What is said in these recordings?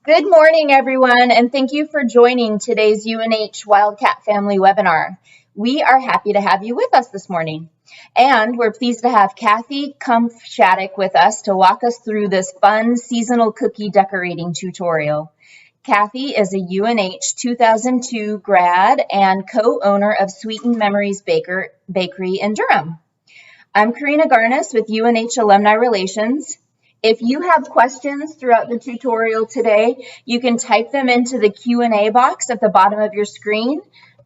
Good morning, everyone, and thank you for joining today's UNH Wildcat Family webinar. We are happy to have you with us this morning, and we're pleased to have Kathy Shattuck with us to walk us through this fun seasonal cookie decorating tutorial. Kathy is a UNH 2002 grad and co-owner of Sweetened Memories Bakery in Durham. I'm Karina Garnis with UNH Alumni Relations. If you have questions throughout the tutorial today, you can type them into the Q&A box at the bottom of your screen,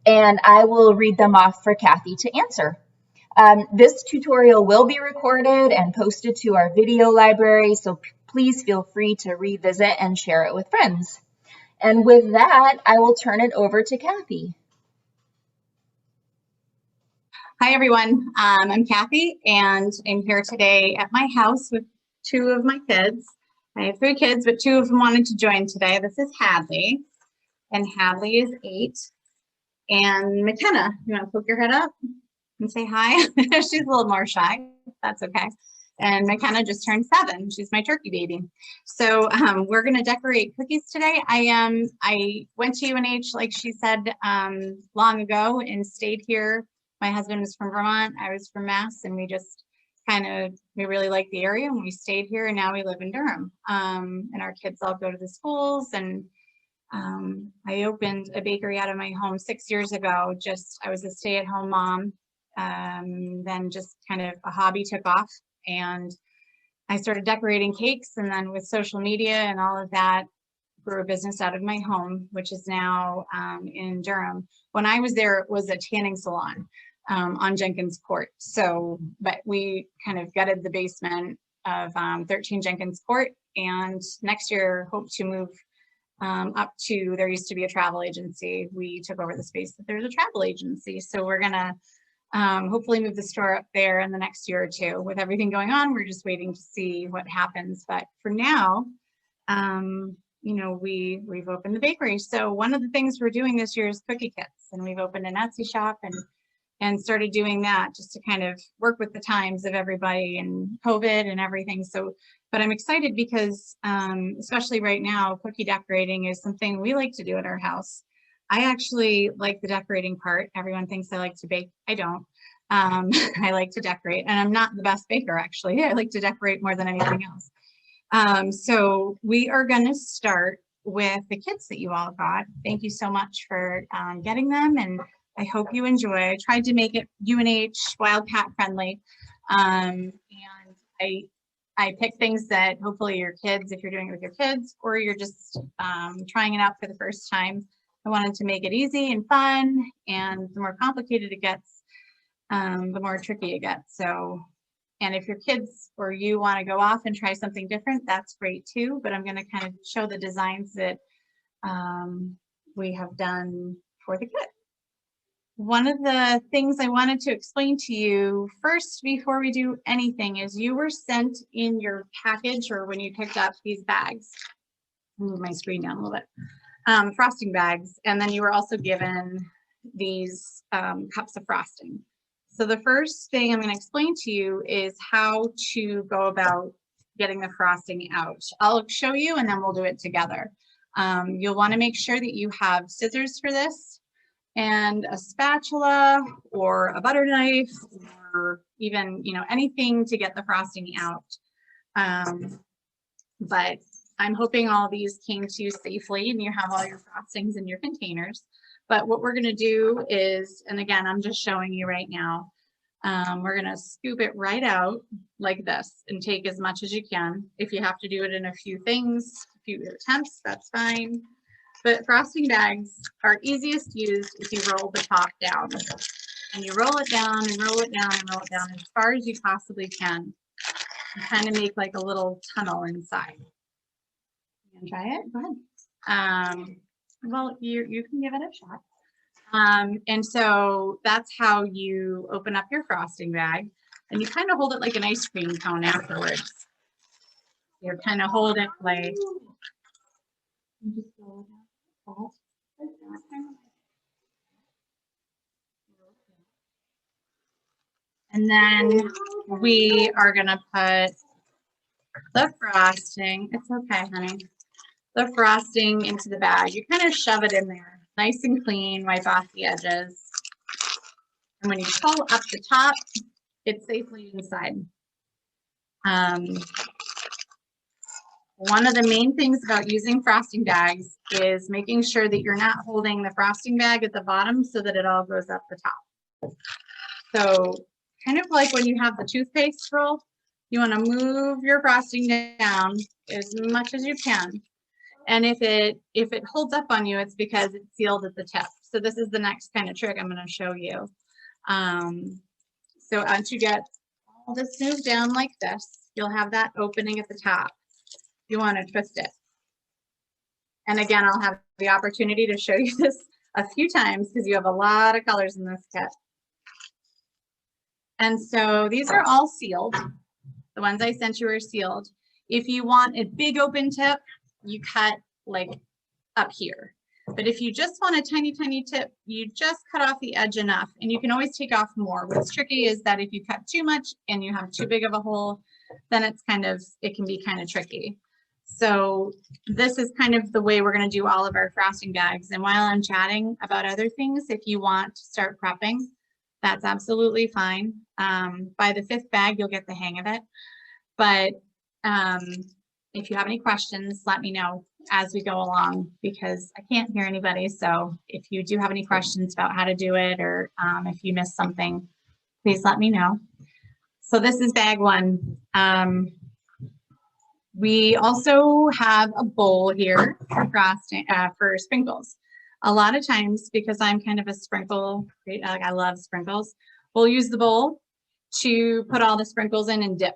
and I will read them off for Kathy to answer. This tutorial will be recorded and posted to our video library, so please feel free to revisit and share it with friends. And with that, I will turn it over to Kathy. Hi, everyone. I'm Kathy, and I'm here today at my house with two of my kids. I have three kids, but two of them wanted to join today. This is Hadley, and Hadley is 8. And McKenna, you want to poke your head up and say hi? She's a little more shy. That's okay. And McKenna just turned 7. She's my turkey baby. So we're going to decorate cookies today. I went to UNH, like she said, long ago and stayed here. My husband was from Vermont. I was from Mass, and we just we really liked the area, and we stayed here, and now we live in Durham. And our kids all go to the schools, and I opened a bakery out of my home 6 years ago. I was a stay-at-home mom. Then just kind of a hobby took off, and I started decorating cakes, and then with social media and all of that, grew a business out of my home, which is now in Durham. When I was there, it was a tanning salon on Jenkins Court. So, but we kind of gutted the basement of 13 Jenkins Court, and next year hope to move up to, there used to be a travel agency. We took over the space, but there's a travel agency. So we're gonna hopefully move the store up there in the next year or two. With everything going on, we're just waiting to see what happens. But for now, you know, we've opened the bakery. So one of the things we're doing this year is cookie kits, and we've opened an Etsy shop and started doing that just to kind of work with the times of everybody and COVID and everything. So, but I'm excited because especially right now, cookie decorating is something we like to do at our house. I actually like the decorating part. Everyone thinks I like to bake. I don't. I like to decorate, and I'm not the best baker, actually. I like to decorate more than anything else. So we are going to start with the kits that you all got. Thank you so much for getting them, and I hope you enjoy. I tried to make it UNH Wildcat friendly, and I picked things that hopefully your kids, if you're doing it with your kids or you're just trying it out for the first time, I wanted to make it easy and fun, and the more complicated it gets, the more tricky it gets. So, and if your kids or you want to go off and try something different, that's great too. But I'm going to kind of show the designs that we have done for the kit. One of the things I wanted to explain to you first before we do anything is you were sent in your package, or when you picked up these bags, move my screen down a little bit, frosting bags, and then you were also given these cups of frosting. So the first thing I'm going to explain to you is how to go about getting the frosting out. I'll show you, and then we'll do it together. You'll want to make sure that you have scissors for this, and a spatula or a butter knife, or even, you know, anything to get the frosting out. But I'm hoping all these came to you safely and you have all your frostings in your containers. But what we're going to do is, and again, I'm just showing you right now, we're going to scoop it right out like this and take as much as you can. If you have to do it in a few things, a few attempts, that's fine. But frosting bags are easiest used if you roll the top down, and you roll it down and roll it down and roll it down as far as you possibly can, and kind of make like a little tunnel inside. You can try it? Go ahead. Well, you can give it a shot. And so that's how you open up your frosting bag, and you kind of hold it like an ice cream cone afterwards. You kind of hold it like, and then we are going to put the frosting, it's okay, honey, the frosting into the bag. You kind of shove it in there, nice and clean, wipe off the edges. And when you pull up the top, it's safely inside. One of the main things about using frosting bags is making sure that you're not holding the frosting bag at the bottom so that it all goes up the top. So kind of like when you have the toothpaste roll, you want to move your frosting down as much as you can. And if it holds up on you, it's because it's sealed at the tip. So this is the next kind of trick I'm going to show you. So once you get all this moved down like this, you'll have that opening at the top. You want to twist it. And again, I'll have the opportunity to show you this a few times because you have a lot of colors in this kit. And so these are all sealed. The ones I sent you are sealed. If you want a big open tip, you cut like up here. But if you just want a tiny, tiny tip, you just cut off the edge enough, and you can always take off more. What's tricky is that if you cut too much and you have too big of a hole, then it can be kind of tricky. So this is kind of the way we're going to do all of our frosting bags. And while I'm chatting about other things, if you want to start prepping, that's absolutely fine. By the 5th bag, you'll get the hang of it. But if you have any questions, let me know as we go along, because I can't hear anybody. So if you do have any questions about how to do it, or if you missed something, please let me know. So this is bag 1. We also have a bowl here for frosting, for sprinkles. A lot of times, because I'm kind of a sprinkle, I love sprinkles, we'll use the bowl to put all the sprinkles in and dip.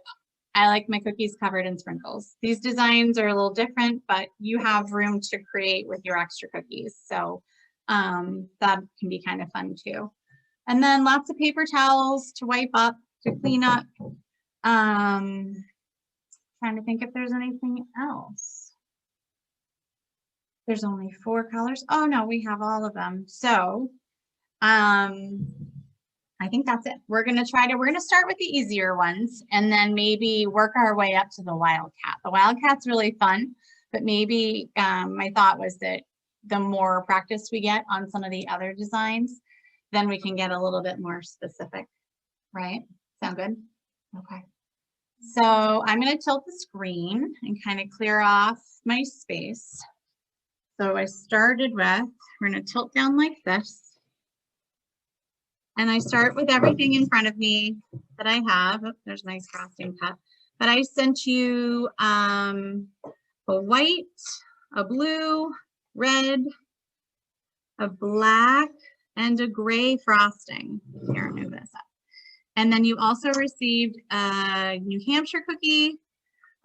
I like my cookies covered in sprinkles. These designs are a little different, but you have room to create with your extra cookies. So that can be kind of fun too. And then lots of paper towels to wipe up, to clean up. Trying to think if there's anything else. There's only 4 colors. Oh no, we have all of them. So I think that's it. We're gonna start with the easier ones and then maybe work our way up to the Wildcat. The Wildcat's really fun, but maybe my thought was that the more practice we get on some of the other designs, then we can get a little bit more specific, right? Sound good? Okay. So I'm going to tilt the screen and kind of clear off my space. So I started with, we're going to tilt down like this. And I start with everything in front of me that I have. Oh, there's a nice frosting cup. But I sent you a white, a blue, red, a black, and a gray frosting. Here, I'll move this up. And then you also received a New Hampshire cookie,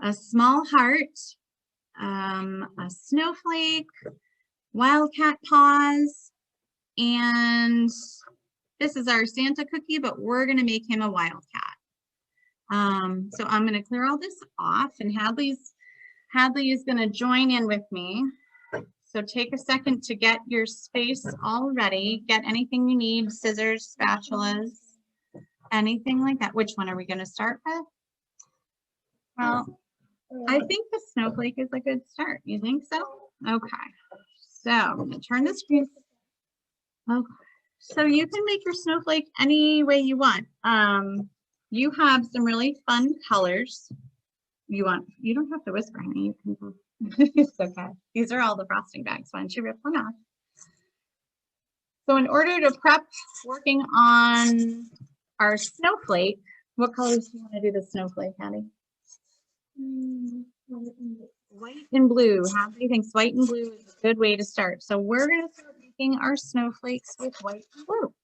a small heart, a snowflake, wildcat paws, and this is our Santa cookie, but we're going to make him a wildcat. So I'm going to clear all this off, and Hadley is going to join in with me. So take a second to get your space all ready. Get anything you need, scissors, spatulas, anything like that. Which one are we going to start with? Well, I think the snowflake is a good start. You think so? Okay. So I'm going to turn the screen. Okay. So you can make your snowflake any way you want. You have some really fun colors. You don't have to whisper, honey. You can. It's okay. These are all the frosting bags. Why don't you rip one off? So in order to prep working on our snowflake, what colors do you want to do the snowflake, Hattie? White and blue. Hattie thinks white and blue is a good way to start. So we're going to start making our snowflakes with white and blue.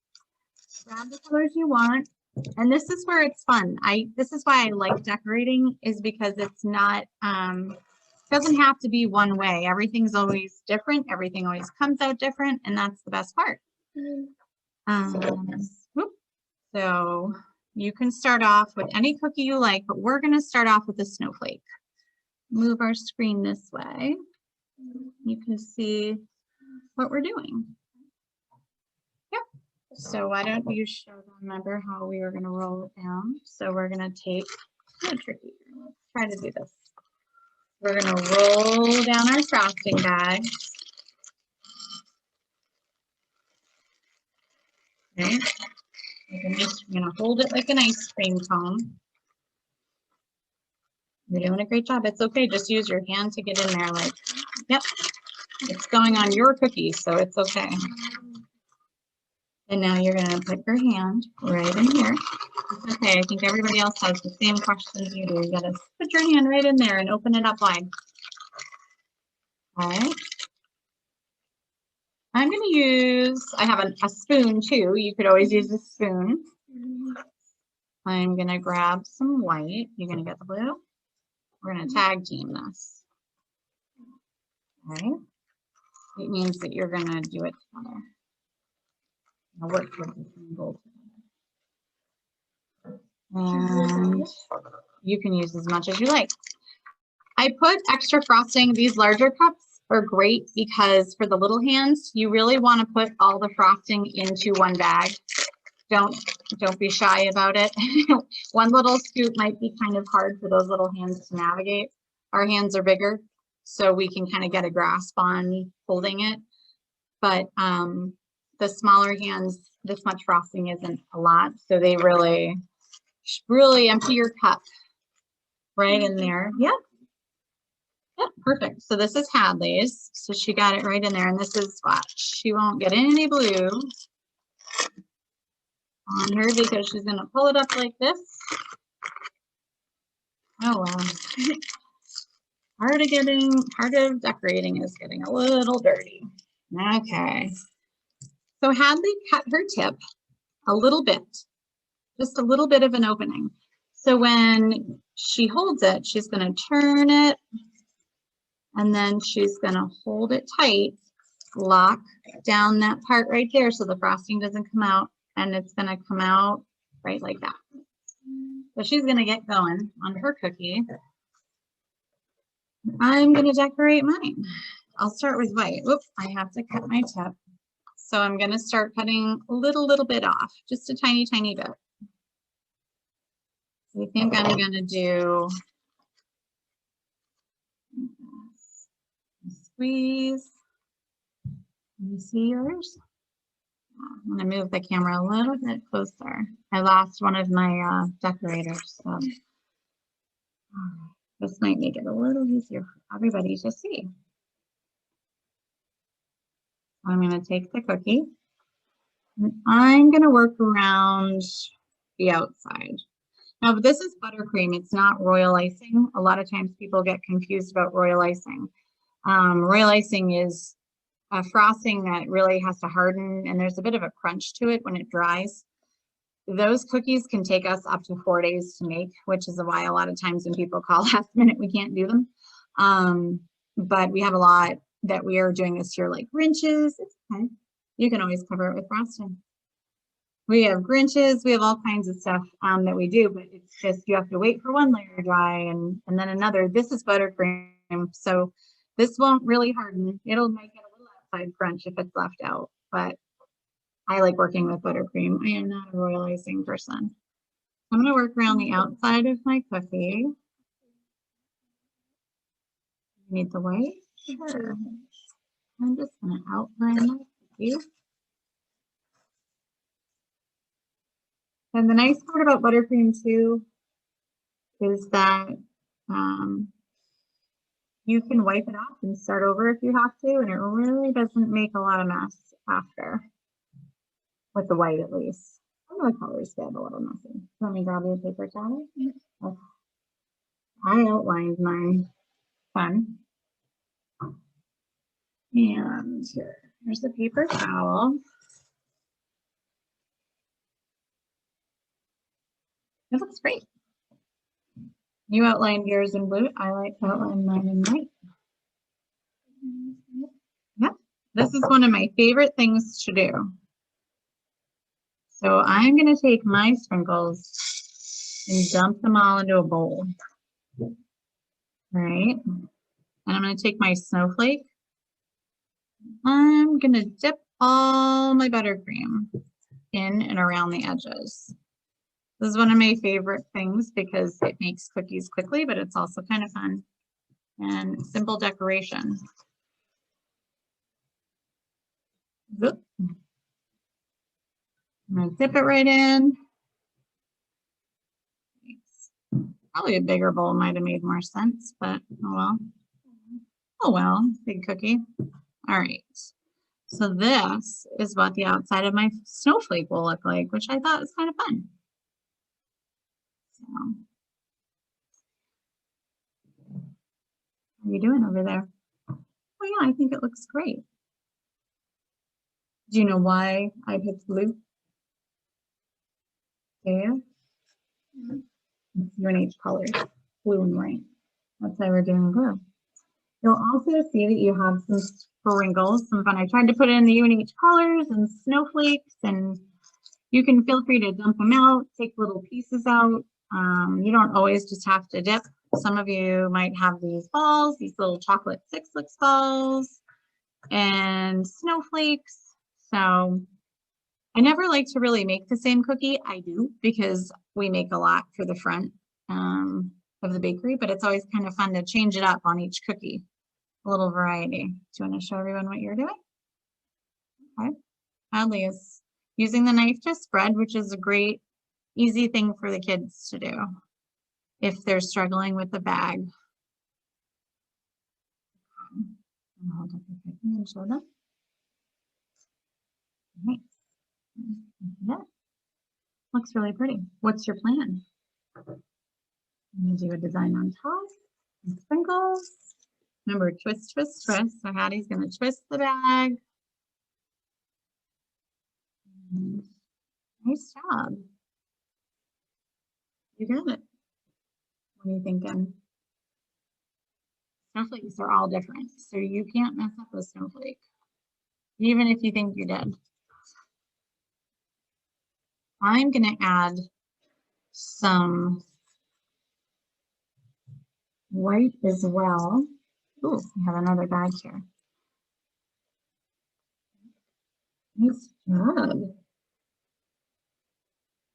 Grab the colors you want. And this is where it's fun. This is why I like decorating, is because it's not, doesn't have to be one way. Everything's always different. Everything always comes out different. And that's the best part. So you can start off with any cookie you like, but we're going to start off with a snowflake. Move our screen this way. You can see what we're doing. Yep. So why don't you remember how we were going to roll it down? So we're going to take, it's kind of tricky. Let's try to do this. We're going to roll down our frosting bags. Okay. I'm going to hold it like an ice cream cone. You're doing a great job. It's okay. Just use your hand to get in there. Like, yep, it's going on your cookies, so it's okay. And now you're going to put your hand right in here. It's okay. I think everybody else has the same questions you do. You got to put your hand right in there and open it up wide. Okay. I'm going to use, I have a spoon too. You could always use a spoon. I'm going to grab some white. You're going to get the blue. We're going to tag team this. Okay. It means that you're going to do it together. I'll work towards the same goal. And you can use as much as you like. I put extra frosting. These larger cups are great because for the little hands, you really want to put all the frosting into one bag. Don't be shy about it. One little scoop might be kind of hard for those little hands to navigate. Our hands are bigger, so we can kind of get a grasp on holding it. But the smaller hands, this much frosting isn't a lot, so they really empty your cup right in there. Yep. Yep, perfect. So this is Hadley's. So she got it right in there, and this is what she won't get any blue on her because she's going to pull it up like this. Oh, wow. Part of decorating is getting a little dirty. Okay. So Hadley cut her tip a little bit, just a little bit of an opening. So when she holds it, she's going to turn it, and then she's going to hold it tight, lock down that part right there so the frosting doesn't come out, and it's going to come out right like that. So she's going to get going on her cookie. I'm going to decorate mine. I'll start with white. Whoops, I have to cut my tip. So I'm going to start cutting a little bit off, just a tiny bit. I think I'm going to do squeeze. Can you see yours? I'm going to move the camera a little bit closer. I lost one of my decorators, so this might make it a little easier for everybody to see. I'm going to take the cookie, and I'm going to work around the outside. Now, this is buttercream. It's not royal icing. A lot of times people get confused about royal icing. Royal icing is a frosting that really has to harden, and there's a bit of a crunch to it when it dries. Those cookies can take us up to 4 days to make, which is why a lot of times when people call last minute, we can't do them. But we have a lot that we are doing this year, like Grinches. It's okay. You can always cover it with frosting. We have Grinches, we have all kinds of stuff that we do, but it's just you have to wait for one layer to dry and then another. This is buttercream, so this won't really harden. It'll make it a little outside crunch if it's left out, but I like working with buttercream. I am not a royal icing person. I'm going to work around the outside of my cookie. Need the white? Sure. I'm just going to outline my cookie. And the nice part about buttercream too is that you can wipe it off and start over if you have to, and it really doesn't make a lot of mess after, with the white at least. Some of the colors get a little messy. Let me grab your paper towel. Okay. I outlined mine. Fun. And here's the paper towel. It looks great. You outlined yours in blue. I like to outline mine in white. Yep. This is one of my favorite things to do. So I'm going to take my sprinkles and dump them all into a bowl. All right. And I'm going to take my snowflake. I'm going to dip all my buttercream in and around the edges. This is one of my favorite things because it makes cookies quickly, but it's also kind of fun. and simple decoration. I'm gonna dip it right in. Probably a bigger bowl might have made more sense, but oh well. Oh well, big cookie. All right. So this is what the outside of my snowflake will look like, which I thought was kind of fun. So, how are you doing over there? Oh yeah, I think it looks great. Do you know why I picked blue? Yeah. It's UNH colors, blue and white. That's why we're doing blue. You'll also see that you have some sprinkles, some fun. I tried to put in the UNH colors and snowflakes, and you can feel free to dump them out, take little pieces out. You don't always just have to dip. Some of you might have these balls, these little chocolate Six Licks balls and snowflakes. So I never like to really make the same cookie. I do because we make a lot for the front of the bakery, but it's always kind of fun to change it up on each cookie. A little variety. Do you want to show everyone what you're doing? Okay. Hadley is using the knife to spread, which is a great, easy thing for the kids to do if they're struggling with the bag. I'll hold up your cookie and show them. Nice. Yeah. Looks really pretty. What's your plan? I'm going to do a design on top and sprinkles. Remember, twist, twist, twist. So Hattie's going to twist the bag. And nice job. You got it. What are you thinking? Snowflakes are all different, so you can't mess up a snowflake, even if you think you did. I'm going to add some white as well. Ooh, we have another bag here. Nice job.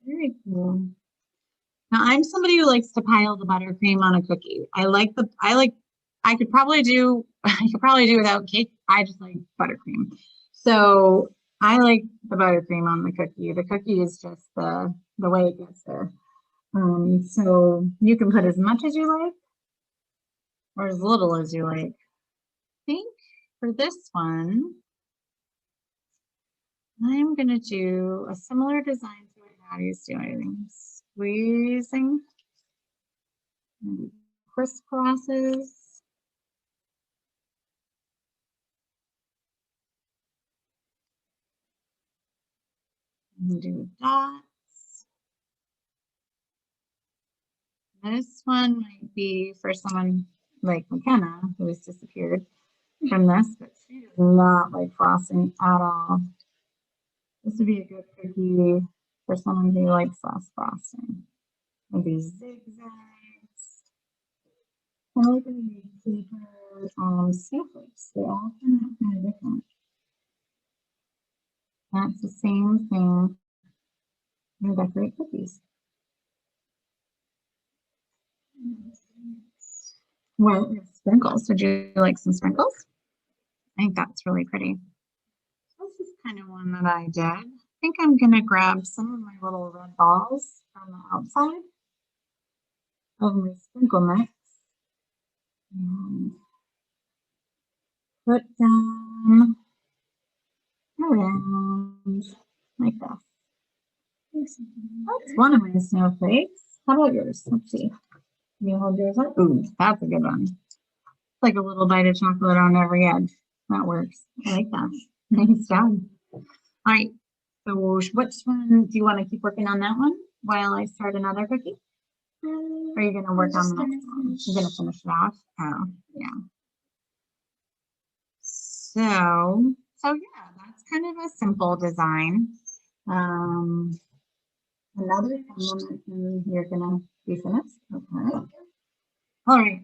Very cool. Now I'm somebody who likes to pile the buttercream on a cookie. I could probably do without cake. I just like buttercream. So I like the buttercream on the cookie. The cookie is just the way it gets there. So you can put as much as you like or as little as you like. I think for this one, I'm going to do a similar design to what Hattie's doing. Squeezing, crisscrosses. And do dots. This one might be for someone like McKenna, who has disappeared from this, but she does not like frosting at all. This would be a good cookie for someone who likes less frosting. Maybe zigzags. I like to make paper snowflakes. They all turn out kind of different. That's the same thing. I'm gonna decorate cookies. Well, sprinkles. Would you like some sprinkles? I think that's really pretty. This is kind of one that I did. I think I'm gonna grab some of my little red balls from the outside of my sprinkle mix and put them around like this. That's one of my snowflakes. How about yours? Let's see. Can you hold yours up? Ooh, that's a good one. It's like a little bite of chocolate on every edge. That works. I like that. Nice job. All right. So which one do you want to keep working on that one while I start another cookie? Or are you going to work on the next one? You're going to finish it off? Oh, yeah. So yeah, that's kind of a simple design. Another one you're gonna be finished. Okay. All right.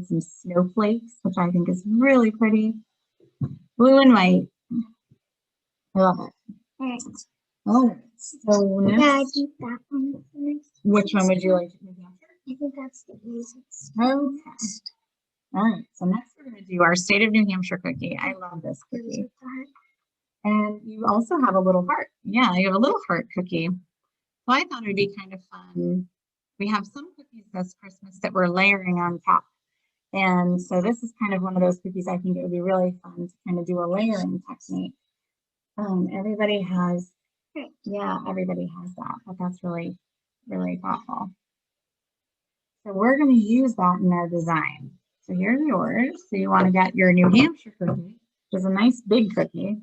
Some snowflakes, which I think is really pretty. Blue and white. I love it. All right. So next, Yeah, I think that one. which one would you like to do? I think that's the easiest. Okay. All right, so next we're going to do our State of New Hampshire cookie. I love this cookie. And you also have a little heart. Yeah, you have a little heart cookie. So I thought it would be kind of fun. We have some cookies this Christmas that we're layering on top. And so this is kind of one of those cookies I think it would be really fun to kind of do a layering technique. Everybody has, yeah, everybody has that, but that's really, really thoughtful. So we're going to use that in our design. So here's yours. So you want to get your New Hampshire cookie, which is a nice big cookie.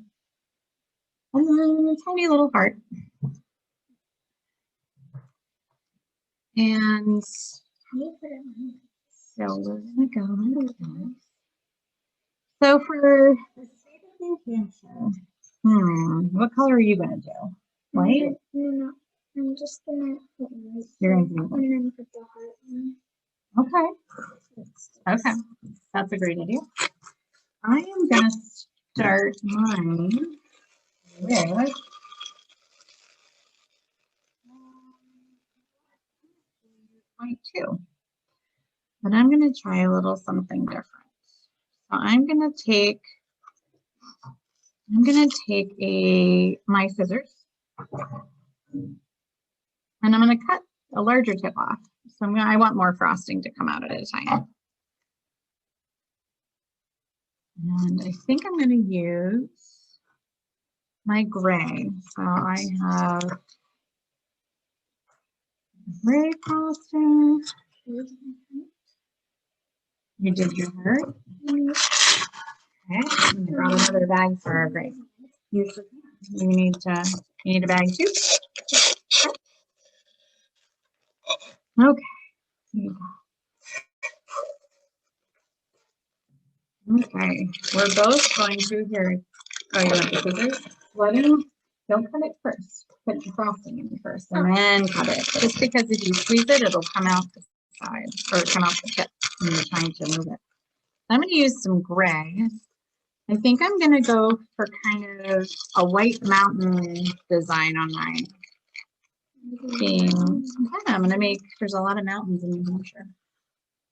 And then a tiny little heart. And so we're going to go under that. So for the State of New Hampshire, what color are you going to do? White? No, I'm just gonna put You're going to do and then put the heart on. Okay. Okay. That's a great idea. I am going to start mine with white too. But I'm going to try a little something different. So I'm going to take my scissors and I'm going to cut a larger tip off. So I want more frosting to come out at a time. And I think I'm going to use my gray. So I have gray frosting. You did your heart? Okay, I'm gonna grab another bag for our gray. You need a bag too? Okay. Okay, we're both going to here. Oh, you want the scissors? Don't cut it first. Put the frosting in first and then cut it. Just because if you squeeze it, it'll come out the side or come out the tip when you're trying to move it. I'm going to use some gray. I think I'm going to go for kind of a white mountain design on mine. I'm going to make, there's a lot of mountains in New Hampshire.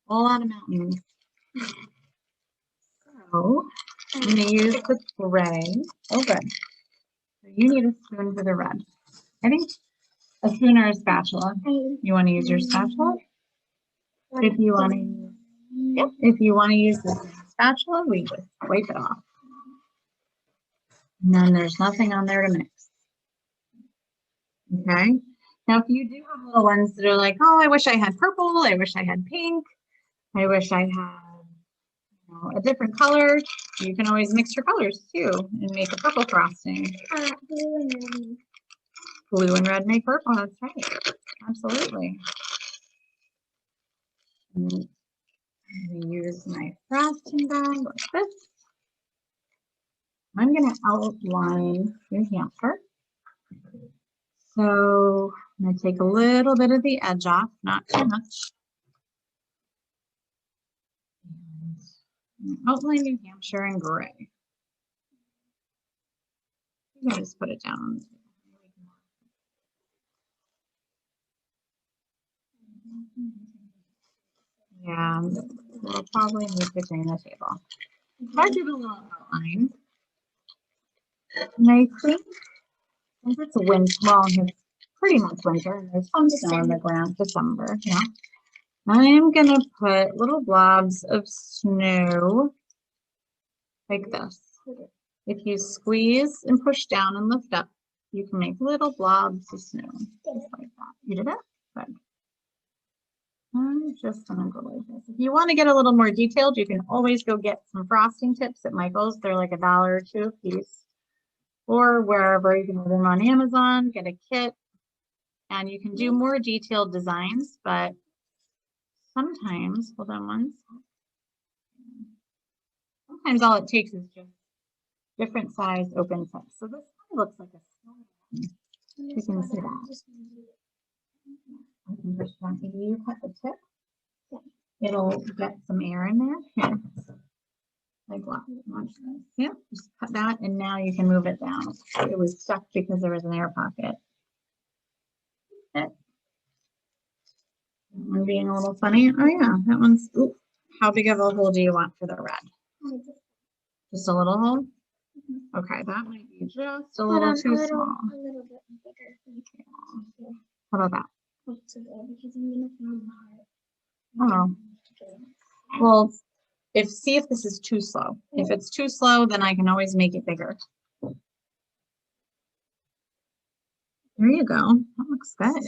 A lot of mountains. So I'm going to use the gray. Oh, good. So you need a spoon for the red. I think a spoon or a spatula. You want to use your spatula? If you want to, yep. If you want to use the spatula, we just wipe it off. And then there's nothing on there to mix. Okay. Now, if you do have little ones that are like, oh, I wish I had purple, I wish I had pink, I wish I had a different color, you can always mix your colors too and make a purple frosting. Blue and red make purple, that's right. Absolutely. I'm going to use my frosting bag like this. I'm going to outline New Hampshire. So I'm going to take a little bit of the edge off, not too much. And outline New Hampshire in gray. I'm going to just put it down. Yeah, we'll probably need to clean the table. I did a little outline. And I think it's winter, well, it's pretty much winter, and there's some snow on the ground, December, yeah. I'm gonna put little blobs of snow like this. If you squeeze and push down and lift up, you can make little blobs of snow, just like that. You did it? Good. I'm just gonna go like this. If you want to get a little more detailed, you can always go get some frosting tips at Michael's. They're like $1 or $2 a piece. Or wherever you can order them on Amazon, get a kit, and you can do more detailed designs, but sometimes, hold on one second. Sometimes all it takes is just different size open tips. So this kind of looks like a snowman. You can see that. I can push down. If you cut the tip, it'll get some air in there. Here. Like what? Watch this. Yep, just cut that, and now you can move it down. It was stuck because there was an air pocket. That one being a little funny. Oh yeah, that one's. Ooh, How big of a hole do you want for the red? Just a little hole? Okay, that might be just a little too small. A little bit bigger. Yeah. How about that? Because I'm gonna find the heart. Oh, well, see if this is too slow. If it's too slow, then I can always make it bigger. There you go. That looks good.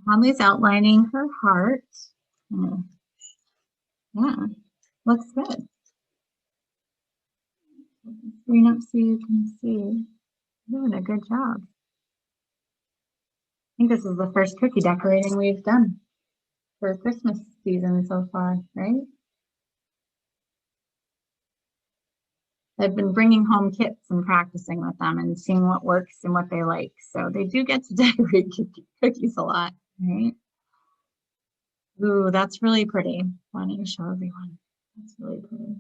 Hadley's outlining her heart. Yeah, looks good. Screen up so you can see. Doing a good job. I think this is the first cookie decorating we've done for Christmas season so far, right? I've been bringing home kits and practicing with them and seeing what works and what they like. So they do get to decorate cookies a lot, right? Ooh, that's really pretty. Why don't you show everyone? That's really pretty.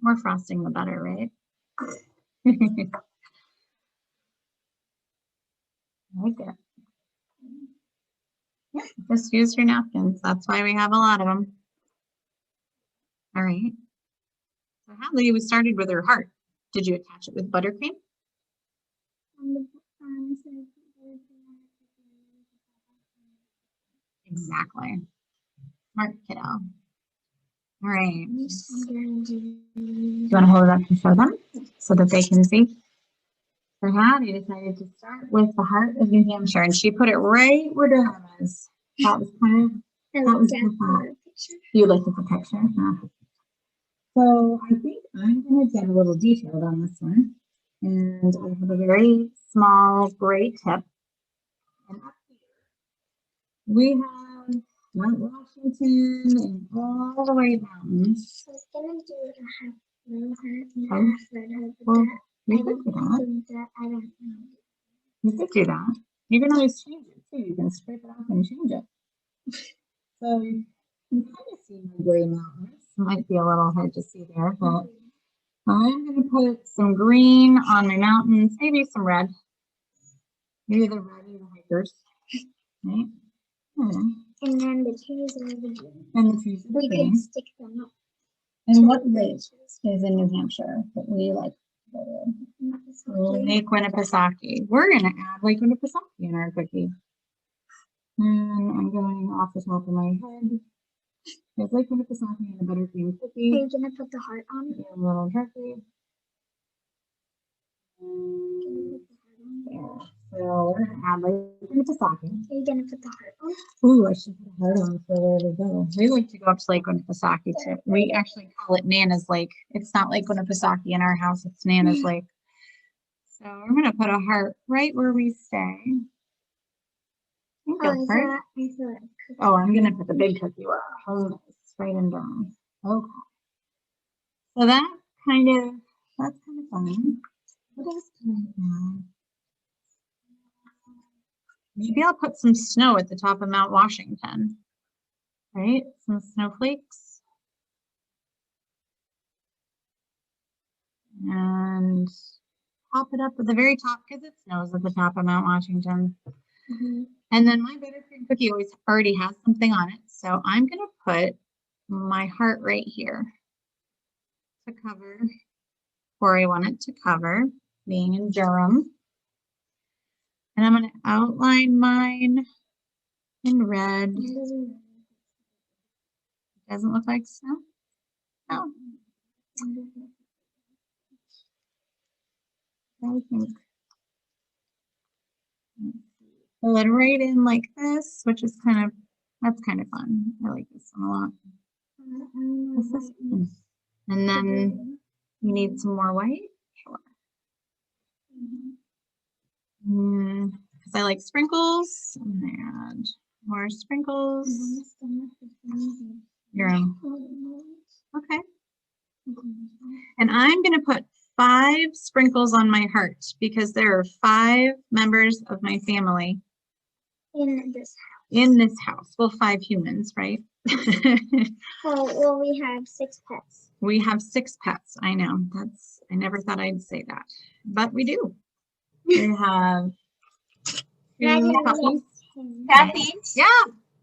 More frosting, the better, right? I like it. Yeah, just use your napkins. That's why we have a lot of them. All right. So Hadley, we started with her heart. Did you attach it with buttercream? Exactly. Smart kiddo. All right. Do you want to hold it up to show them so that they can see? For Hadley decided to start with the heart of New Hampshire, and she put it right where Durham is. That was kind of, that was the thought. You looked at the picture? Huh? So I think I'm going to get a little detailed on this one. And I have a very small gray tip. And up here, we have Mount Washington and all the way mountains. I was gonna do a half blue heart and Oh, half red heart, but well, I you could don't do that. think that I don't know. You could do that. You can always change it too. You can scrape it off and change it. So you can kind of see my gray mountains. Might be a little hard to see there, but I'm going to put some green on my mountains, maybe some red. Maybe the red are the hikers. Right? And then the trees are the green. And the trees are the We green. can stick them up. And what lake is in New Hampshire that we like? Winnipesaukee. Lake Winnipesaukee. We're going to add Lake Winnipesaukee in our cookie. And I'm going off the top of my head. There's Lake Winnipesaukee and a buttercream cookie. Are you gonna put the heart on? And a little turkey. Yeah. So we're going to add Lake Winnipesaukee. Are you gonna put the heart on? Ooh, I should put a heart on for where we go. We like to go up to Lake Winnipesaukee too. We actually call it Nana's Lake. It's not Lake Winnipesaukee in our house. It's Nana's Lake. So we're going to put a heart right where we stay. Oh, I'm going to put the big cookie where our home is, right in Durham. Okay. So that's kind of fun. What else can I add? Maybe I'll put some snow at the top of Mount Washington, right? Some snowflakes. And pop it up at the very top because it snows at the top of Mount Washington. Mm-hmm. And then my buttercream cookie already has something on it. So I'm going to put my heart right here to cover where I want it to cover, being in Durham. And I'm going to outline mine in red. Doesn't look like snow? No. I think. Pull it right in like this, which is that's kind of fun. I like this one a lot. What's this one? And then you need some more white? Sure. Because I like sprinkles. I'm going to add more sprinkles. Your own. Okay. And I'm going to put 5 sprinkles on my heart because there are 5 members of my family in this house. Well, 5 humans, right? Well, we have 6 pets. We have 6 pets. I know. I never thought I'd say that, but we do. We have 2 puppies. Kathy, Yeah.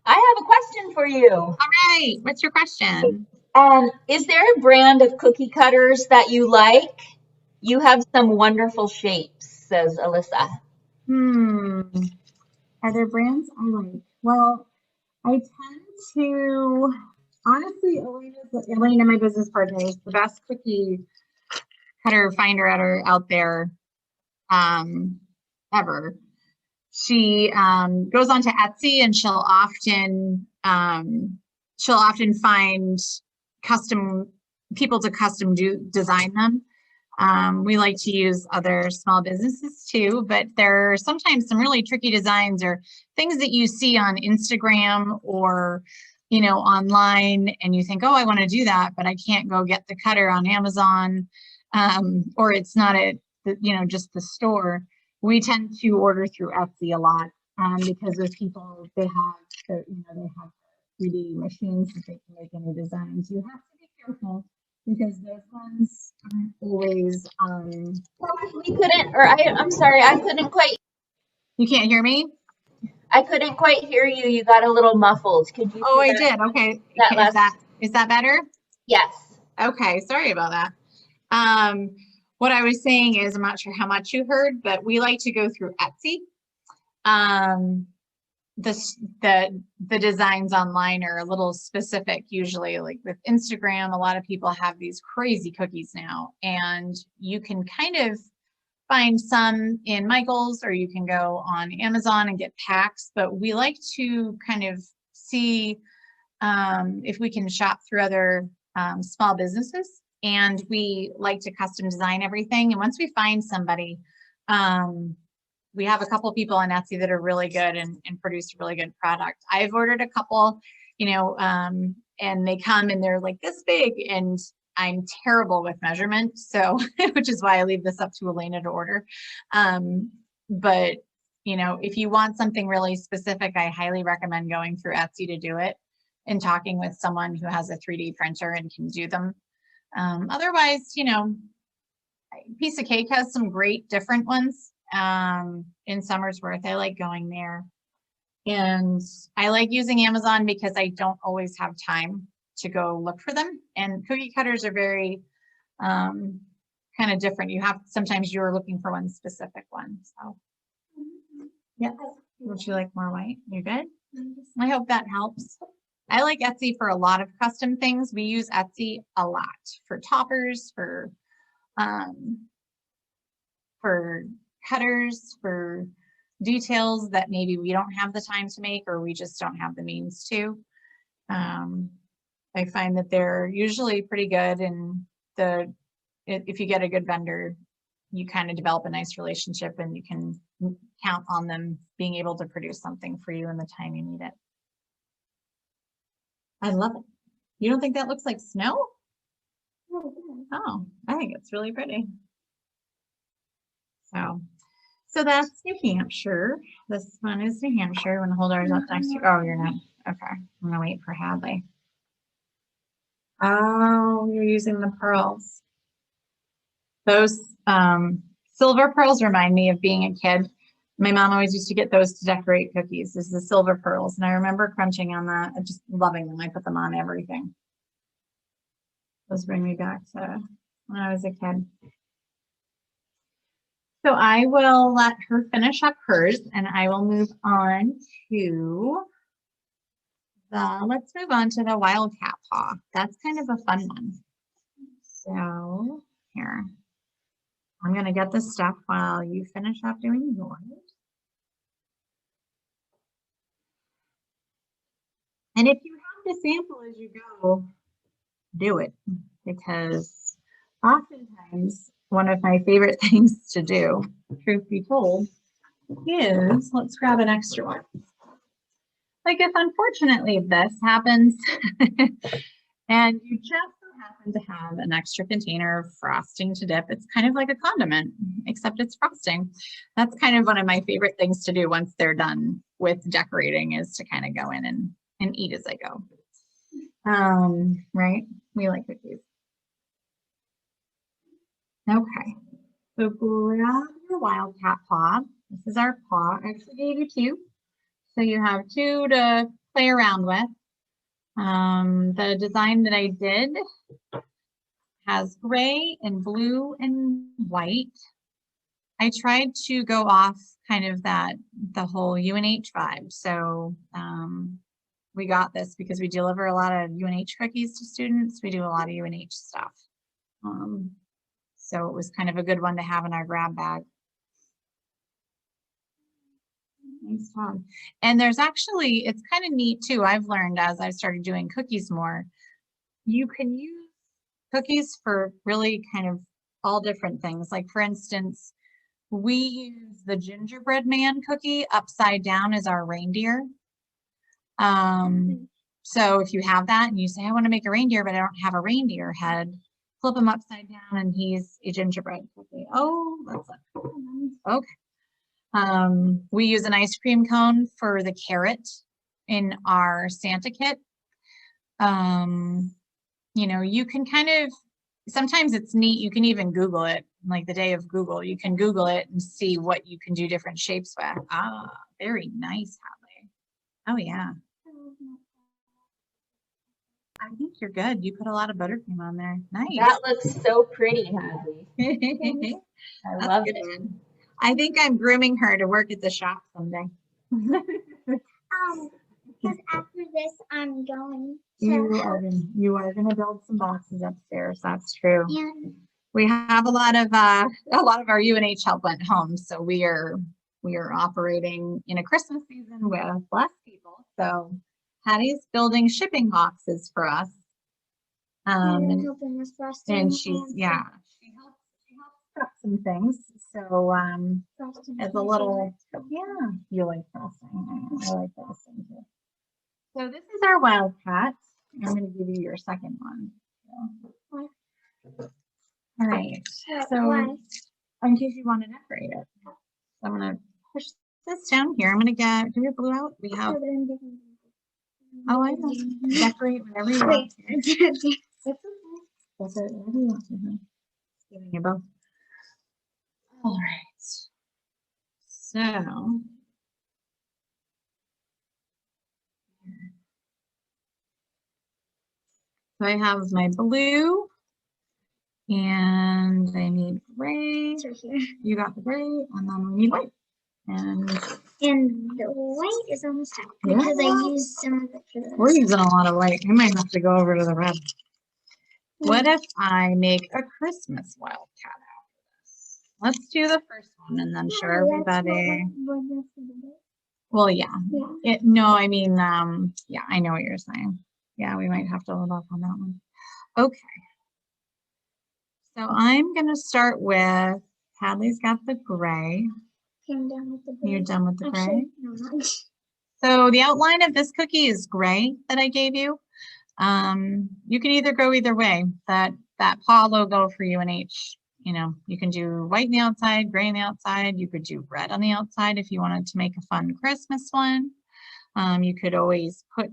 I have a question for you. All right. What's your question? Is there a brand of cookie cutters that you like? You have some wonderful shapes, says Alyssa. Are there brands I like? Well, I tend to, honestly, Elena, my business partner, is the best cookie cutter finder out there ever. She goes onto Etsy and she'll often find custom people to custom design them. We like to use other small businesses too, but there are sometimes some really tricky designs or things that you see on Instagram or, you know, online, and you think, oh, I want to do that, but I can't go get the cutter on Amazon, or it's not at, you know, just the store. We tend to order through Etsy a lot because those people, they have 3D machines that they can make any designs. You have to be careful because those ones aren't always. We couldn't, or I'm sorry, I couldn't quite. You can't hear me? I couldn't quite hear you. You got a little muffled. Could you? Oh, I did. Okay. Is that better? Yes. Okay. Sorry about that. What I was saying is, I'm not sure how much you heard, but we like to go through Etsy. The designs online are a little specific usually. Like with Instagram, a lot of people have these crazy cookies now, and you can kind of find some in Michael's, or you can go on Amazon and get packs, but we like to kind of see if we can shop through other small businesses, and we like to custom design everything. And once we find somebody, we have a couple of people on Etsy that are really good and produce a really good product. I've ordered a couple, you know, and they come and they're like this big, and I'm terrible with measurement. So, which is why I leave this up to Elena to order. But, you know, if you want something really specific, I highly recommend going through Etsy to do it and talking with someone who has a 3D printer and can do them. Otherwise, you know, Piece of Cake has some great different ones. In Somersworth, I like going there, and I like using Amazon because I don't always have time to go look for them, and cookie cutters are very kind of different. Sometimes you're looking for one specific one. So yeah, would you like more white? You good? I hope that helps. I like Etsy for a lot of custom things. We use Etsy a lot for toppers, for cutters, for details that maybe we don't have the time to make, or we just don't have the means to. I find that they're usually pretty good, and if you get a good vendor, you kind of develop a nice relationship, and you can count on them being able to produce something for you in the time you need it. I love it. You don't think that looks like snow? Oh, I think it's really pretty. So that's New Hampshire. This one is New Hampshire. I'm gonna hold ours up next to you. Oh, you're not. Okay, I'm gonna wait for Hadley. Oh, you're using the pearls. Those silver pearls remind me of being a kid. My mom always used to get those to decorate cookies. This is the silver pearls, and I remember crunching on that and just loving them. I put them on everything. Those bring me back to when I was a kid. So I will let her finish up hers, and I will move on to let's move on to the wildcat paw. That's kind of a fun one. So here, I'm gonna get this stuff while you finish up doing yours. And if you have to sample as you go, do it, because oftentimes one of my favorite things to do, truth be told, is let's grab an extra one. Like if unfortunately this happens and you just so happen to have an extra container of frosting to dip, it's kind of like a condiment, except it's frosting. That's kind of one of my favorite things to do once they're done with decorating, is to kind of go in and eat as I go. Right? We like cookies. Okay. So grab your wildcat paw. This is our paw. I actually gave you two. So you have two to play around with. The design that I did has gray and blue and white. I tried to go off kind of the whole UNH vibe. So we got this because we deliver a lot of UNH cookies to students. We do a lot of UNH stuff. So it was kind of a good one to have in our grab bag. Nice job. And there's actually, it's kind of neat too. I've learned as I started doing cookies more, you can use cookies for really kind of all different things. Like for instance, we use the gingerbread man cookie upside down as our reindeer. So if you have that and you say, I want to make a reindeer, but I don't have a reindeer head, flip him upside down and he's a gingerbread cookie. Oh, that's okay. We use an ice cream cone for the carrot in our Santa kit. You know, you can kind of, sometimes it's neat. You can even Google it, like the day of Google. You can Google it and see what you can do different shapes with. Ah, very nice, Hadley. Oh, yeah. I think you're good. You put a lot of buttercream on there. Nice. That looks so pretty, Hadley. I love it. One. I think I'm grooming her to work at the shop someday. Because after this, I'm going to You are gonna build some boxes upstairs. That's true. and We have a lot of our UNH help went home, so we are operating in a Christmas season with less people. So Hattie's building shipping boxes for us. helping us frosting And she helps prep some things. So as a little, yeah, you like frosting. I like frosting too. So this is our Wildcat. I'm going to give you your second one. So. All right. So in case you want to decorate it, so I'm going to push this down here. I'm going to get, do we have blue out? We have. Oh, I know. Decorate whenever you want. That's it. Whatever you want to. Giving you both. All right. So. So I have my blue and I need gray. It's right here. You got the gray and then we need white. And the white is almost out because I used some of it for this. We're using a lot of white. We might have to go over to the red. What if I make a Christmas wildcat after this? Let's do the first one and then show everybody. Well, yeah. No, I mean, yeah, I know what you're saying. Yeah, we might have to hold off on that one. Okay. So I'm going to start with, Hadley's got the gray. I'm done with the gray. You're done with the gray? Actually, no, not. So the outline of this cookie is gray that I gave you. You can either go either way. That paw logo for UNH, you know, you can do white on the outside, gray on the outside. You could do red on the outside if you wanted to make a fun Christmas one. You could always put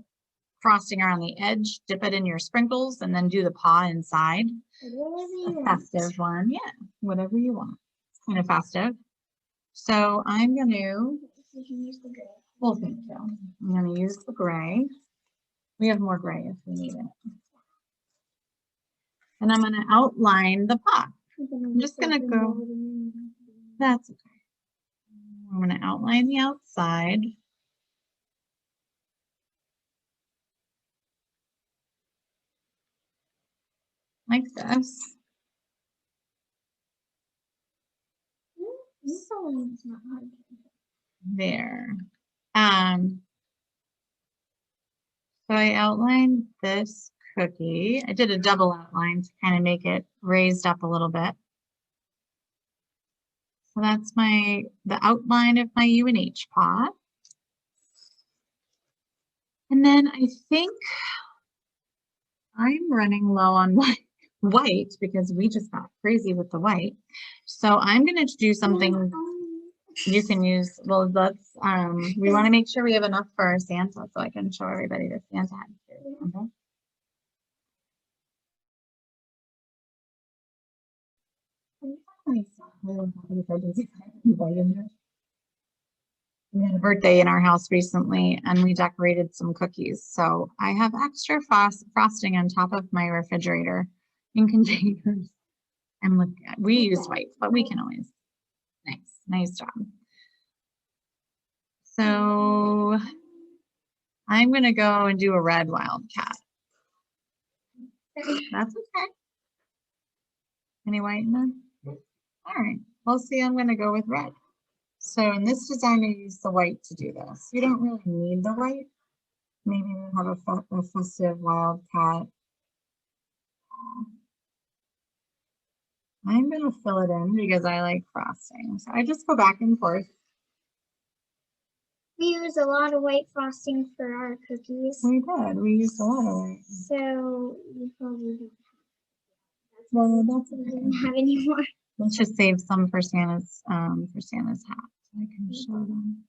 frosting around the edge, dip it in your sprinkles, and then do the paw inside. A festive one, yeah, whatever you want. It's kind of festive. So I'm going to, You can use the gray. well, thank you. I'm going to use the gray. We have more gray if we need it. And I'm going to outline the paw. I'm just going to go, that's okay. I'm going to outline the outside. Like this. This one's not hard. There. So I outlined this cookie. I did a double outline to kind of make it raised up a little bit. So that's the outline of my UNH paw. And then I think I'm running low on white because we just got crazy with the white. So I'm going to do something you can use. Well, let's, we want to make sure we have enough for our Santa so I can show everybody the Santa hat. Okay. We had a birthday in our house recently and we decorated some cookies. So I have extra frosting on top of my refrigerator in containers. And look, we use white, but we can always. Nice job. So I'm going to go and do a red wildcat. That's okay. Any white in there? All right. Well, see, I'm going to go with red. So in this design, I use the white to do this. You don't really need the white. Maybe we'll have a festive wildcat. I'm going to fill it in because I like frosting. So I just go back and forth. We use a lot of white frosting for our cookies. We did. We used a lot of white. So we probably don't. Well, that's We okay. didn't have any more. Let's just save some for Santa's hat. So I can show them.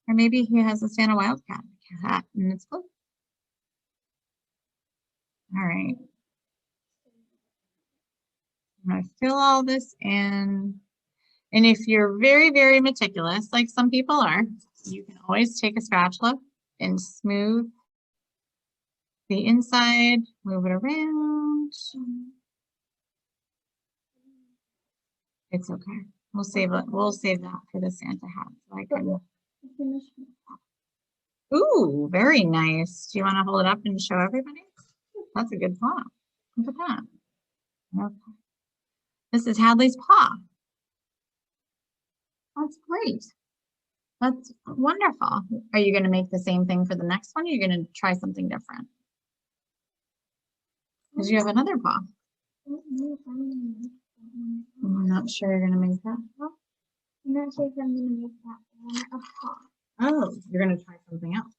Or maybe he has a Santa wildcat hat and it's blue. All right. I'm gonna fill all this in. And if you're very, very meticulous, like some people are, you can always take a spatula and smooth the inside, move it around. It's okay. We'll save it. We'll save that for the Santa hat. So I can. Ooh, very nice. Do you want to hold it up and show everybody? That's a good paw. Look at that. Okay. This is Hadley's paw. That's great. That's wonderful. Are you going to make the same thing for the next one? Or are you going to try something different? Because you have another paw. I'm not sure you're going to make that. I'm not sure if I'm going to make that one a paw. Oh, you're going to try something else.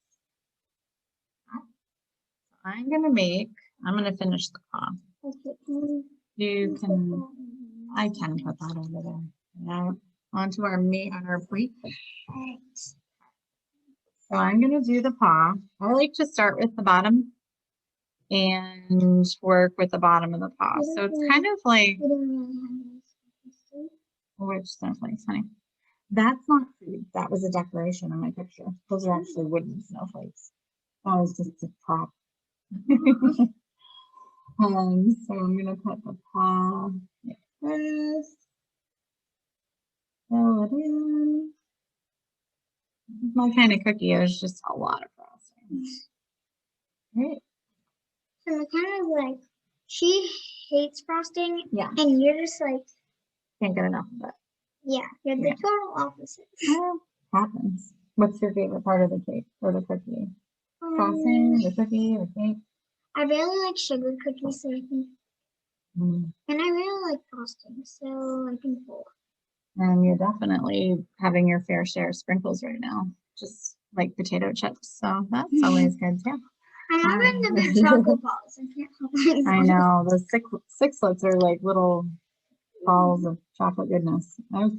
I'm going to finish the paw. Okay, You can, I can put that over there. Now onto our meat on our plate. So I'm going to do the paw. I like to start with the bottom and work with the bottom of the paw. So it's kind of like, which snowflakes, honey? That's not food. That was a decoration on my picture. Those are actually wooden snowflakes. That was just a prop. So I'm going to put the paw like this. Fill it in. My kind of cookie is just a lot of frosting. Right. So kind of like, she hates frosting. Yeah. And you're just like, Can't get enough of it. yeah, you're the total opposite. Well, happens. What's your favorite part of the cake or the cookie? Frosting, the cookie, the cake? I really like sugar cookies, so I think, and I really like frosting, so I think both. And you're definitely having your fair share of sprinkles right now, just like potato chips. So that's always good too. I'm having the big chocolate balls. I can't help myself. I know, those sixlets are like little balls of chocolate goodness. Okay.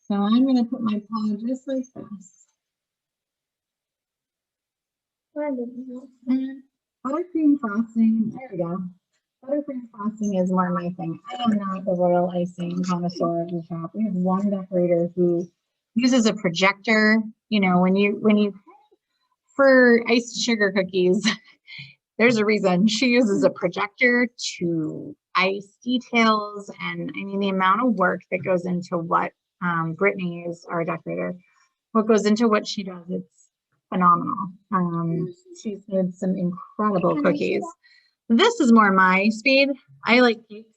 So I'm going to put my paw just like this. And buttercream frosting, there we go. Buttercream frosting is more my thing. I am not the royal icing connoisseur of the shop. We have one decorator who uses a projector. You know, when you for iced sugar cookies, there's a reason she uses a projector to ice details. And I mean, the amount of work that goes into what Brittany is our decorator, what goes into what she does, it's phenomenal. She's made some incredible cookies. This is more my speed. I like cakes,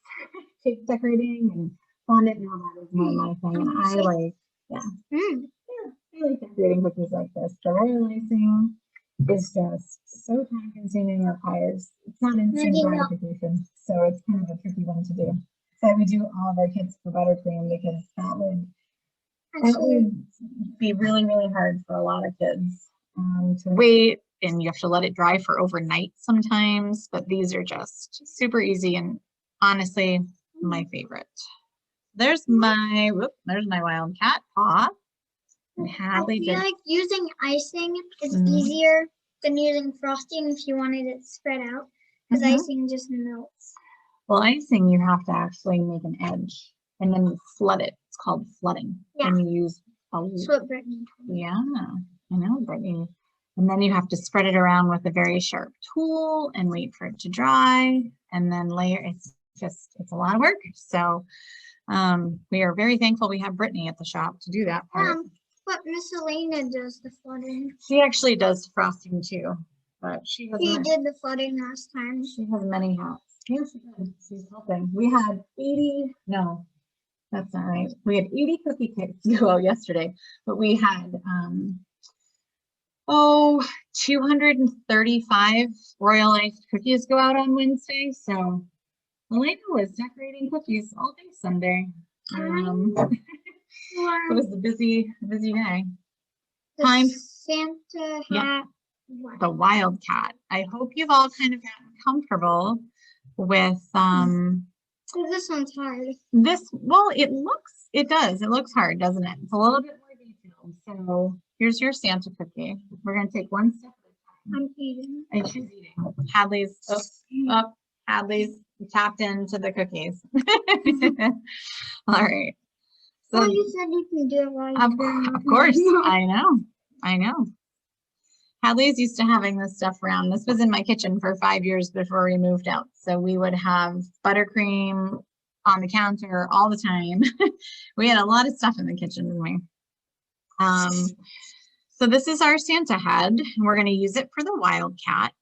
cake decorating and fondant and all that is more my thing. And I like, I like decorating cookies like this. The royal icing is just so time consuming, requires, it's not instant gratification. So it's kind of a tricky one to do. So we do all of our kits for buttercream because that would be really, really hard for a lot of kids to wait, and you have to let it dry for overnight sometimes, but these are just super easy and honestly my favorite. There's my wildcat paw. I feel like using icing is easier than using frosting if you wanted it spread out, because icing just melts. Well, icing you have to actually make an edge and then flood it. It's called flooding. Yeah. And you use That's what Brittany told me. Yeah, I know, Brittany. And then you have to spread it around with a very sharp tool and wait for it to dry and then layer. It's a lot of work. So we are very thankful we have Brittany at the shop to do that part. But Miss Elena does the flooding. She actually does frosting too, but she did the flooding last time. She has many hats. Yes, she's helping. We had 80, no, that's not right. We had 80 cookie cakes go out yesterday, but we had 235 royal iced cookies go out on Wednesday. So Elena was decorating cookies all day Sunday. It was a busy day. The Santa hat. Yep. The Wildcat. I hope you've all kind of gotten comfortable with This one's hard. It looks hard, doesn't it? It's a little bit more detailed. So here's your Santa cookie. We're gonna take one step at a time. I'm eating. And she's eating. Hadley's Hadley's tapped into the cookies. All right. So you said you can do it while you're doing it. Of course. I know. Hadley's used to having this stuff around. This was in my kitchen for 5 years before we moved out. So we would have buttercream on the counter all the time. We had a lot of stuff in the kitchen, didn't we? So this is our Santa head, and we're going to use it for the Wildcat.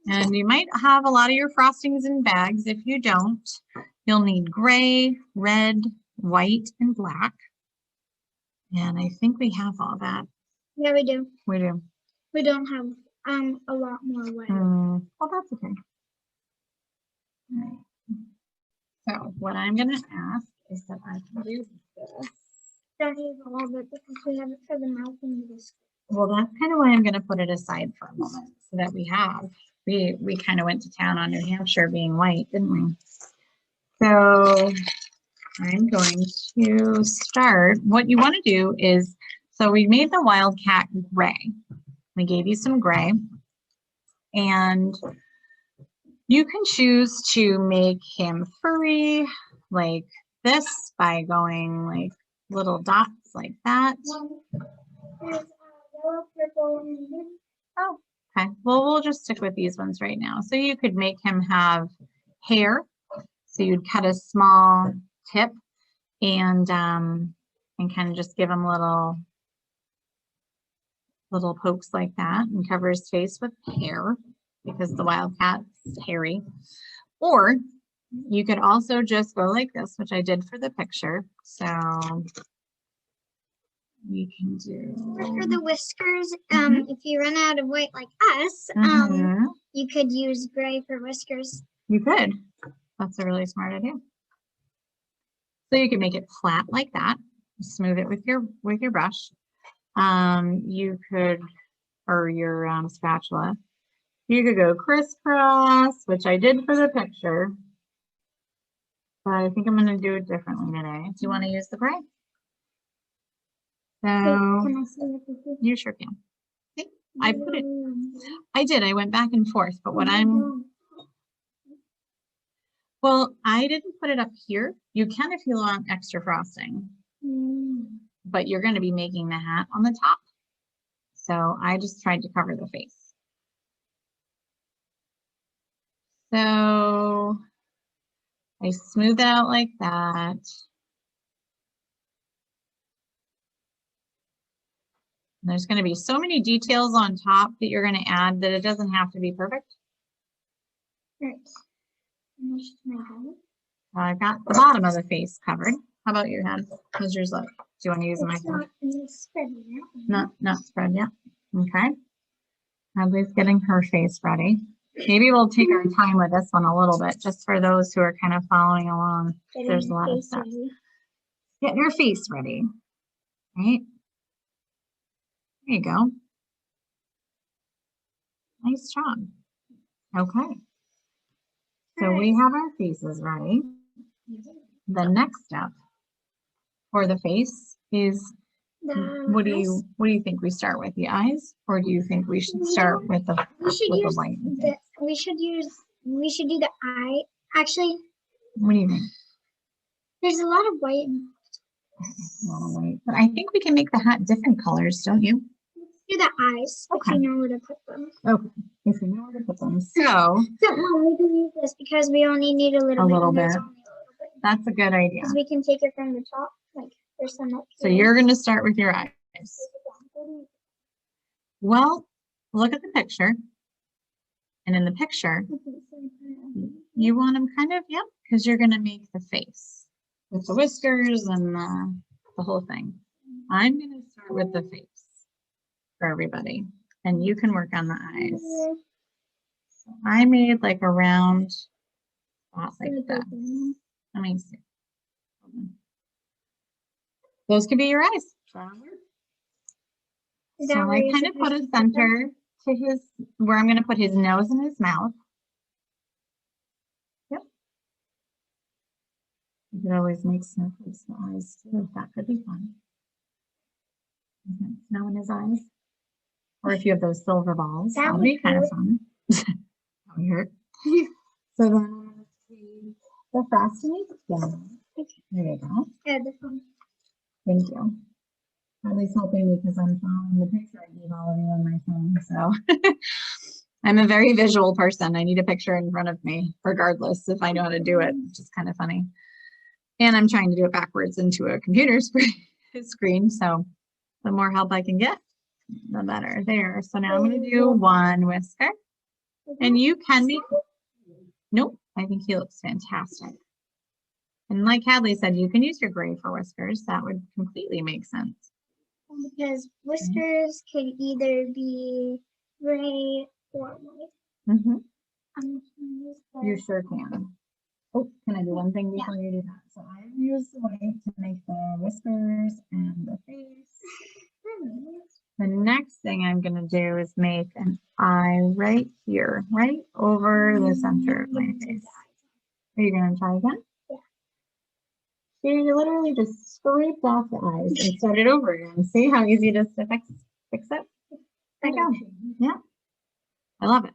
And you might have a lot of your frostings in bags. If you don't, you'll need gray, red, white, and black. And I think we have all that. Yeah, we do. We do. We don't have a lot more white. Well, that's okay. All right. So what I'm going to ask is that I can use this. That is all of it because we have it for the mouth and the biscuit. Well, that's kind of why I'm going to put it aside for a moment so that we kind of went to town on New Hampshire being white, didn't we? So I'm going to start. What you want to do is, so we made the Wildcat gray. We gave you some gray, and you can choose to make him furry like this by going like little dots like that. There's yellow, purple, and green. Oh, okay. Well, we'll just stick with these ones right now. So you could make him have hair. So you'd cut a small tip and kind of just give him little pokes like that and cover his face with hair because the Wildcat's hairy. Or you could also just go like this, which I did for the picture. So you can do. For the whiskers, if you run out of white like us, you could use gray for whiskers. You could. That's a really smart idea. So you can make it flat like that. Smooth it with your brush. You could, or your spatula. You could go crisscross, which I did for the picture. But I think I'm going to do it differently today. Do you want to use the gray? So Can I see the cookie? you sure can. Okay. I did. I went back and forth, but well, I didn't put it up here. You can if you want extra frosting, but you're going to be making the hat on the top. So I just tried to cover the face. So I smooth it out like that. And there's going to be so many details on top that you're going to add that it doesn't have to be perfect. Right. I've got the bottom of the face covered. How about your head? How's yours look? Do you want to use the microphone? Not spread yet. Okay. Hadley's getting her face ready. Maybe we'll take our time with this one a little bit, just for those who are kind of following along. There's a lot of stuff. Get your face ready. Right. There you go. Nice job. Okay. So we have our faces ready. The next step for the face is, what do you think we start with? The eyes, or do you think we should start with the white? We should do the eye. Actually, what do you think? There's a lot of white. Well, wait, but I think we can make the hat different colors, don't you? Let's do the eyes. Okay. If you know where to put them. Okay, if you know where to put them. So, So we can use this because we only need a little A bit. little and there's bit. only a little bit. that's a good idea. Because we can take it from the top. Like there's some up So here. you're going to start with your eyes. Well, look at the picture. And in the picture, you want them kind of, yep, because you're going to make the face with the whiskers and the whole thing. I'm going to start with the face for everybody, and you can work on the eyes. So I made like a round spot like that. Let me see. Those could be your eyes. So I kind of put a center to his, where I'm going to put his nose and his mouth. Yep. You could always make snowflakes in the eyes too. That could be fun. Snow in his eyes. Or if you have those silver balls, that would be kind of fun. That would hurt. So then I'm going to see the frosting again. There you go. Yeah, this one. Thank you. Hadley's helping me because I'm following the picture I gave all of you on my phone. So I'm a very visual person. I need a picture in front of me, regardless if I know how to do it, which is kind of funny. And I'm trying to do it backwards into a computer screen. So the more help I can get, the better. There. So now I'm going to do one whisker. And you can make, nope, I think he looks fantastic. And like Hadley said, you can use your gray for whiskers. That would completely make sense. Because whiskers could either be gray or white. Mm-hmm. You You sure can. Oh, can I do one thing before you do that? So I use the white to make the whiskers and the face. The next thing I'm going to do is make an eye right here, right over the center of my face. Are you going to try again? Yeah. So you literally just scraped off the eyes and started over again. See how easy it is to fix it? There you go. Yeah. I love it.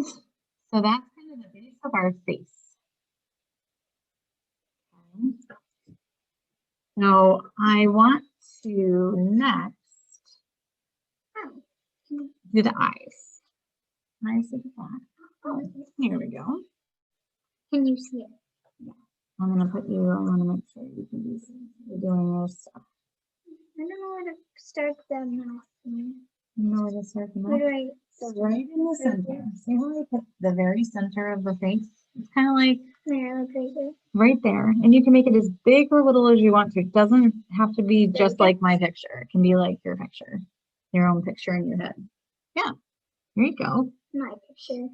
So that's kind of the base of our face. Okay. So I want to next do the eyes. Eyes at the back. Oh, here we go. Can you see it? Yeah. I'm going to put you, I want to make sure you can see. You're doing your stuff. I don't know where to start the mouth. You know where to start the mouth? Where do I? So right in the center. See how I put the very center of the face? It's kind of like There, like right there. right there. And you can make it as big or little as you want to. It doesn't have to be just like my picture. It can be like your picture, your own picture in your head. Yeah, there you go. My picture.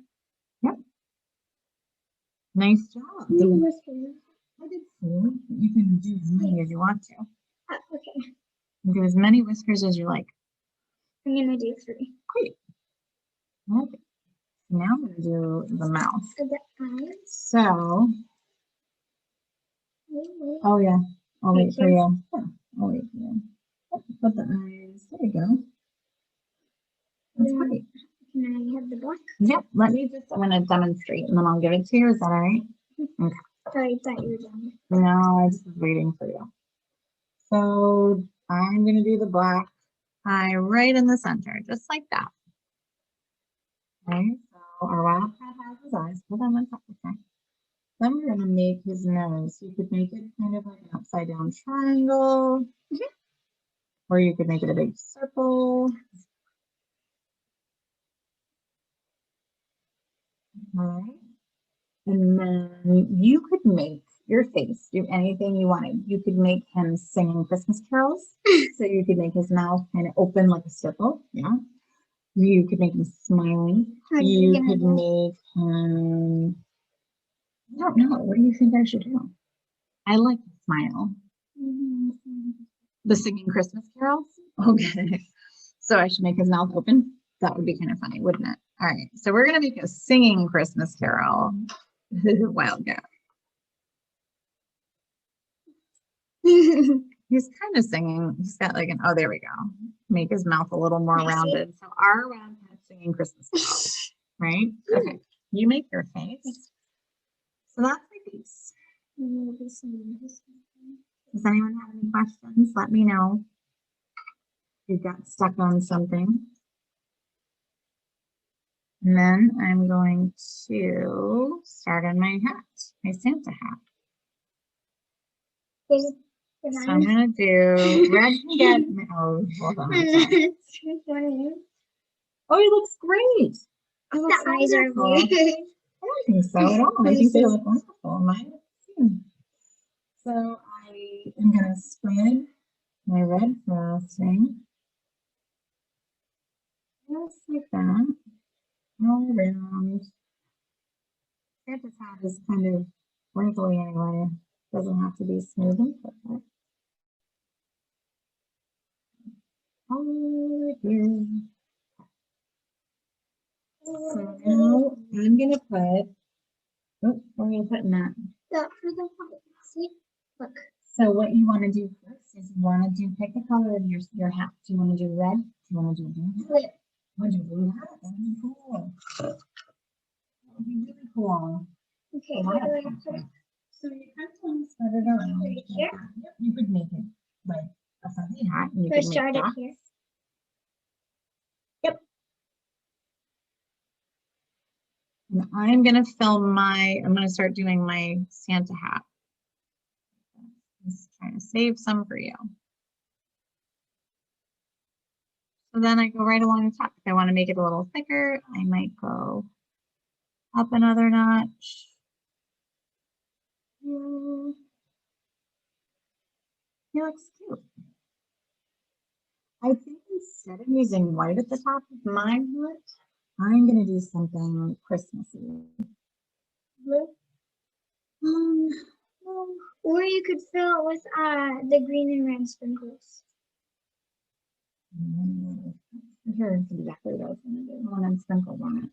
Yep. Nice job. Whiskers. I did too. You can do as many as you want to. Okay. You can do as many whiskers as you like. I'm gonna do 3. Great. Okay. Now I'm going to do the mouth. The eyes. So, Wait. oh yeah, I'll wait for Okay. you. Yeah, I'll wait for you. Put the eyes. There you go. That's great. Can I have the black? Yep. Let me just, I'm going to demonstrate and then I'll give it to you. Is that all right? Okay. Sorry, I thought you were done. No, I just was waiting for you. So I'm going to do the black eye right in the center, just like that. Okay. So our wild cat has his eyes. Hold on one second. Then we're going to make his nose. You could make it kind of like an upside down triangle, or you could make it a big circle. All right. And then you could make your face do anything you wanted. You could make him singing Christmas carols. So you could make his mouth kind of open like a circle. Yeah. You could make him smiling. You could make him, I don't know. What do you think I should do? I like to smile. The singing Christmas carols? Okay. So I should make his mouth open? That would be kind of funny, wouldn't it? All right. So we're going to make a singing Christmas carol. Wildcat. He's kind of singing. He's got like an, oh, there we go. Make his mouth a little more rounded. So our wildcat singing Christmas carols, right? Okay. You make your face. So that's my face. Does anyone have any questions? Let me know. You got stuck on something. And then I'm going to start on my hat, my Santa hat. So I'm gonna do red can get oh, hold on. Oh, he looks great. Oh, the eyes are weird. I don't think so at all. I think they look wonderful. Mine. So I am gonna spread my red frosting just like that, all around. Santa's hat is kind of wrinkly anyway. Doesn't have to be smooth and perfect. Over here. So now I'm gonna put. Oh, we're gonna put in that. For the white. See? Look. So what you want to do first is you want to pick the color of your hat. Do you want to do red? Do you want to do blue? Blue. Want to do blue hat? That would be cool. That would be really cool. Okay, where do I put it? So you have to spread it around. Right here? Yep, you could make it like a fuzzy hat. And you Do I could make start it that. here? Yep. And I'm gonna I'm gonna start doing my Santa hat. Just trying to save some for you. So then I go right along the top. If I want to make it a little thicker, I might go up another notch. He looks cute. I think instead of using white at the top of my hat, I'm going to do something Christmassy. Blue? Or you could fill it with the green and red sprinkles. Here's exactly what I was going to do. I want to sprinkle on it.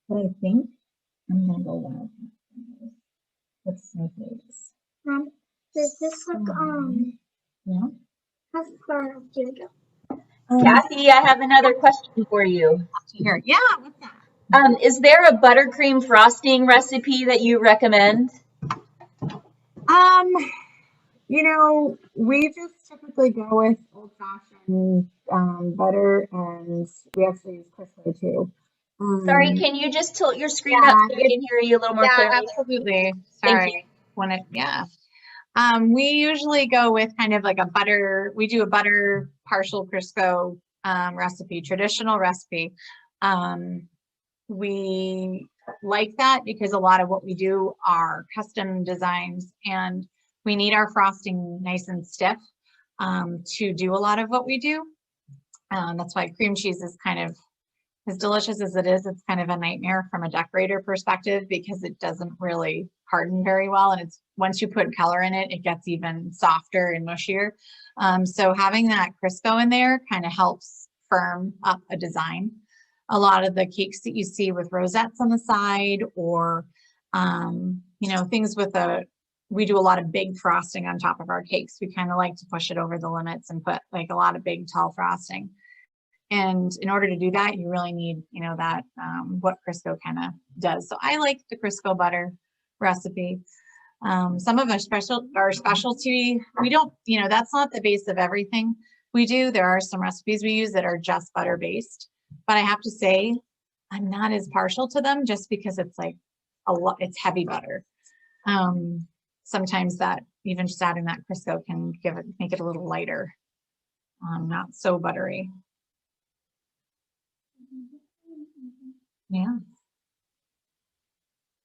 But I think I'm going to go wild with snowflakes. Does this look, Yeah. how far up do you go? Kathy, I have another question for you. Here. Yeah, what's that? Is there a buttercream frosting recipe that you recommend? You know, we just typically go with old-fashioned butter, and we actually use Crisco too. Sorry, can you just tilt your screen up so we can hear you a little more clearly? Absolutely. Thank Sorry. We usually go with kind of like a butter. We do a butter partial Crisco recipe, traditional recipe. We like that because a lot of what we do are custom designs, and we need our frosting nice and stiff to do a lot of what we do. That's why cream cheese is kind of, as delicious as it is, it's kind of a nightmare from a decorator perspective because it doesn't really harden very well. And it's once you put color in it, it gets even softer and mushier. So having that Crisco in there kind of helps firm up a design. A lot of the cakes that you see with rosettes on the side, or you know, things with we do a lot of big frosting on top of our cakes. We kind of like to push it over the limits and put like a lot of big tall frosting. And in order to do that, you really need, you know, that what Crisco kind of does. So I like the Crisco butter recipe. Some of our specialty, we don't, you know, that's not the base of everything we do. There are some recipes we use that are just butter based, but I have to say I'm not as partial to them just because it's like a lot, it's heavy butter. Sometimes that even just adding that Crisco can make it a little lighter, not so buttery. Yeah.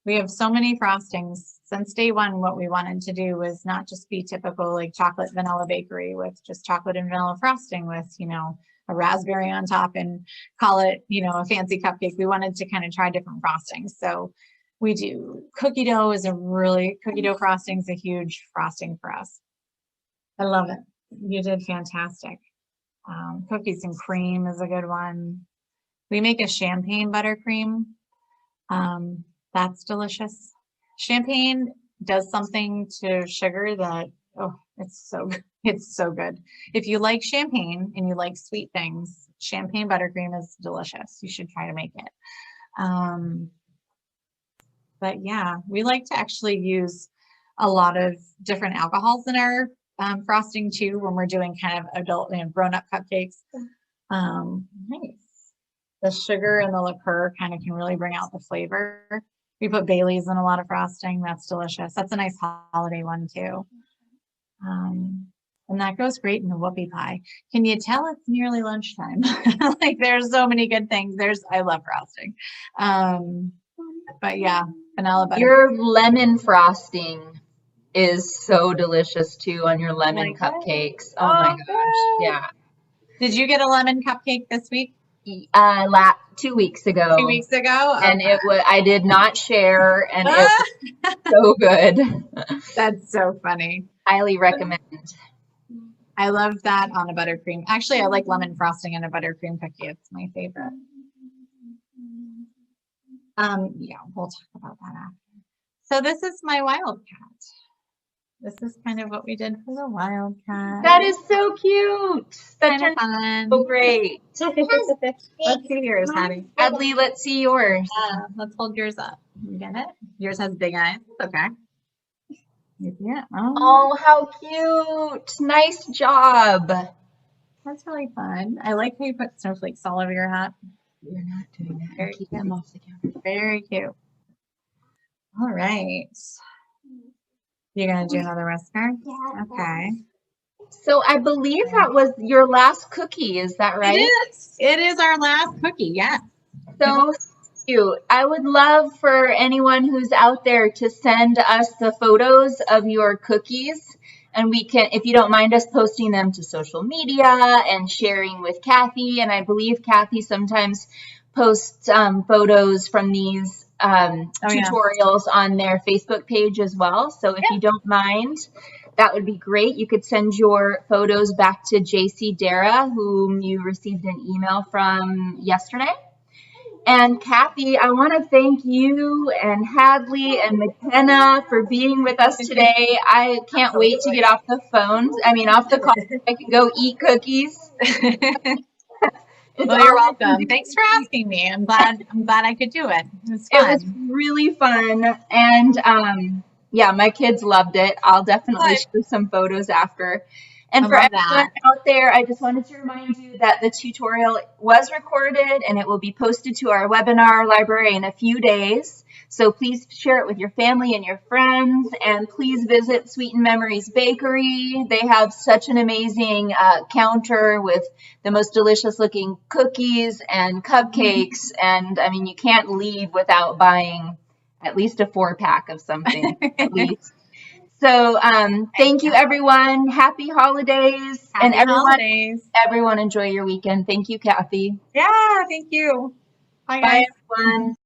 We have so many frostings. Since day one, what we wanted to do was not just be typical like chocolate vanilla bakery with just chocolate and vanilla frosting with, you know, a raspberry on top and call it, you know, a fancy cupcake. We wanted to kind of try different frostings. So we do cookie dough frosting is a huge frosting for us. I love it. You did fantastic. Cookies and cream is a good one. We make a champagne buttercream. That's delicious. Champagne does something to sugar that, oh, it's so good. If you like champagne and you like sweet things, champagne buttercream is delicious. You should try to make it. But yeah, we like to actually use a lot of different alcohols in our frosting too when we're doing kind of adult and grown-up cupcakes. Nice. The sugar and the liqueur kind of can really bring out the flavor. We put Bailey's in a lot of frosting. That's delicious. That's a nice holiday one too. And that goes great in the whoopie pie. Can you tell it's nearly lunchtime? Like there's so many good things. I love frosting. But yeah, vanilla butter. Your lemon frosting is so delicious too on your lemon cupcakes. Oh my gosh. Yeah. Did you get a lemon cupcake this week? 2 weeks ago. 2 weeks ago? And it was, I did not share, and it was so good. That's so funny. Highly recommend. I love that on a buttercream. Actually, I like lemon frosting and a buttercream cookie. It's my favorite. Yeah, we'll talk about that after. So this is my wildcat. This is kind of what we did for the wildcat. That is so cute. That Kind of fun. so great. Let's see yours, Hattie. Adley, let's see yours. Let's hold yours up. You get it? Yours has big eyes. Okay. Yeah. Oh, how cute. Nice job. That's really fun. I like how you put snowflakes all over your hat. You're not doing that. Very Keep cute. them off the counter. Very cute. All right. You're going to do another whisker? Yeah. Okay. So I believe that was your last cookie. Is that right? It is. It is our last cookie. Yes. So cute. I would love for anyone who's out there to send us the photos of your cookies. And we can, if you don't mind us posting them to social media and sharing with Kathy. And I believe Kathy sometimes posts photos from these tutorials on their Facebook page as well. So if you don't mind, that would be great. You could send your photos back to JC Dara, whom you received an email from yesterday. And Kathy, I want to thank you and Hadley and McKenna for being with us today. I can't wait to get off the call. I can go eat cookies. Well, you're welcome. Thanks for asking me. I'm glad I could do it. It was fun. It was really fun. And yeah, my kids loved it. I'll definitely share some photos after. And for everyone out there, I just wanted to remind you that the tutorial was recorded and it will be posted to our webinar library in a few days. So please share it with your family and your friends, and please visit Sweetened Memories Bakery. They have such an amazing counter with the most delicious looking cookies and cupcakes. And I mean, you can't leave without buying at least a 4-pack of something at least. So thank you, everyone. Happy holidays. Happy holidays. Everyone enjoy your weekend. Thank you, Kathy. Yeah, thank you. Bye, guys. Bye, everyone.